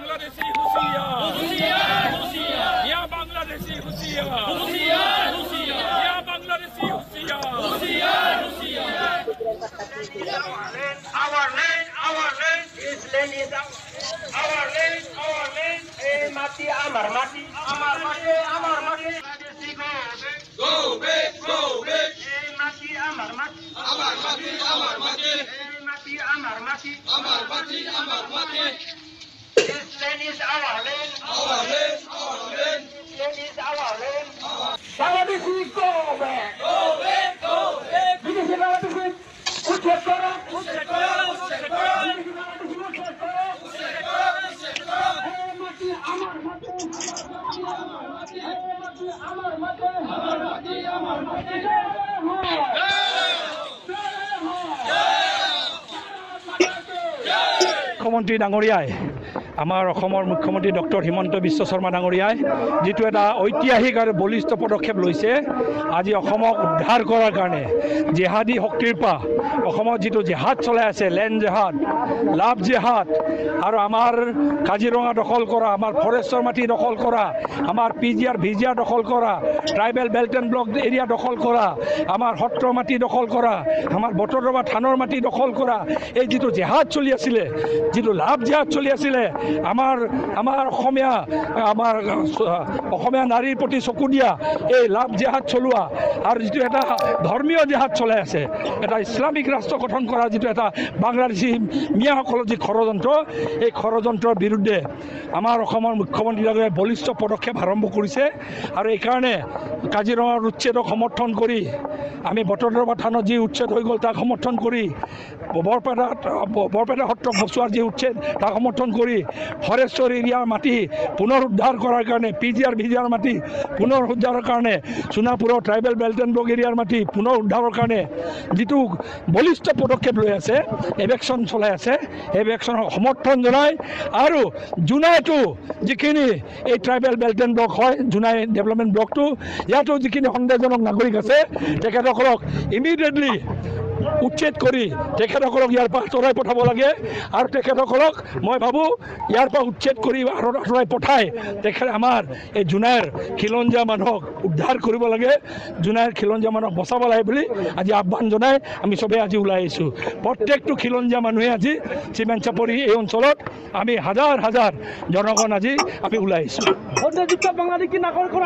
बांग्लादेशी होशियार या बांग्लादेशी होशियार या बांग्लादेशी होशियार Our land, this land is our land. Mati, amar mati. Go back. Mati, amar mati. Mati, amar mati. This land is our land. This land is our land. Bangladeshi, go back. Bideshi Bangladeshi, উচ্ছেদ করো। মুখ্যমন্ত্ৰী ডাঙৰীয়াই আমাৰ অসমৰ মুখ্যমন্ত্ৰী doctor Himanta Biswa Sarma ডাঙৰীয়াই যিটো এটা ঐতিহাসিক আৰু বলিষ্ঠ পদক্ষেপ লৈছে আজি অসমক উদ্ধাৰ কৰাৰ কাৰণে জেহাদী শক্তিৰ পৰা অসমত যিটো জেহাদ চলাই আছে লেণ্ড জেহাদ লাভ জেহাদ আৰু আমাৰ কাজিৰঙা দখল কৰা আমাৰ ফৰেষ্টৰ মাটি দখল কৰা আমাৰ PGR VGR দখল কৰা tribal belt and block area দখল কৰা আমাৰ সত্ৰ মাটি দখল কৰা আমাৰ বটদ্ৰৱা থানৰ মাটি দখল কৰা এই যিটো জেহাদ চলি আছিলে যিটো লাভ জেহাদ চলি আছিলে আমাৰ অসমীয়া নাৰীৰ প্ৰতি চকু দিয়া এই লাভ জেহাদ চলোৱা আৰু যিটো এটা ধৰ্মীয় জেহাদ চলাই আছে এটা ইছলামিক ৰাষ্ট্ৰ গঠন কৰা যিটো এটা বাংলাদেশী মিয়াসকলৰ যি ষড়যন্ত্ৰ এই ষড়যন্ত্ৰৰ বিৰুদ্ধে আমাৰ অসমৰ মুখ্যমন্ত্ৰীগৰাকীয়ে বলিষ্ঠ পদক্ষেপ আৰম্ভ কৰিছে আৰু এইকাৰণে কাজিৰঙাৰ উচ্ছেদক সমৰ্থন কৰি আমি বটদ্ৰৱা থানত যি উচ্ছেদ হৈ গ'ল তাক সমৰ্থন কৰি বৰপেটা সত্ৰক বচোৱাৰ যি উচ্ছেদ তাক সমৰ্থন কৰি ফৰেষ্টৰ এৰিয়াৰ মাটি পুনৰ উদ্ধাৰ কৰাৰ কাৰণে PGR VGR মাটি পুনৰ উদ্ধাৰৰ কাৰণে সোণাপুৰৰ ট্ৰাইবেল বেল্ট এণ্ড ব্লক এৰিয়াৰ মাটি পুনৰ উদ্ধাৰৰ কাৰণে যিটো বলিষ্ঠ পদক্ষেপ লৈ আছে এভেকশ্যন চলাই আছে এভেকশ্যনক সমৰ্থন জনাই আৰু জোনাইটো যিখিনি এই ট্ৰাইবেল বেল্ট এণ্ড ব্লক হয় জোনাই ডেভেলপমেণ্ট ব্লকটো ইয়াতো যিখিনি সন্দেহজনক নাগৰিক আছে তেখেতসকলক ইমিডিয়েটলি উচ্ছেদ কৰি তেখেতসকলক ইয়াৰ পৰা আঁতৰাই পঠাব লাগে আৰু তেখেতসকলক মই ভাবোঁ ইয়াৰ পৰা উচ্ছেদ কৰি আঁতৰাই পঠাই আমাৰ এই জোনাইৰ খিলঞ্জীয়া মানুহক উদ্ধাৰ কৰিব লাগে জোনাইৰ খিলঞ্জীয়া মানুহক বচাব লাগে বুলি আজি আহ্বান জনাই আমি চবেই আজি ওলাই আহিছোঁ প্ৰত্যেকটো খিলঞ্জীয়া মানুহে আজি চিমেণ্ট চাপৰি এই অঞ্চলত আমি হাজাৰ জনগণ আজি আমি ওলাই আহিছোঁ।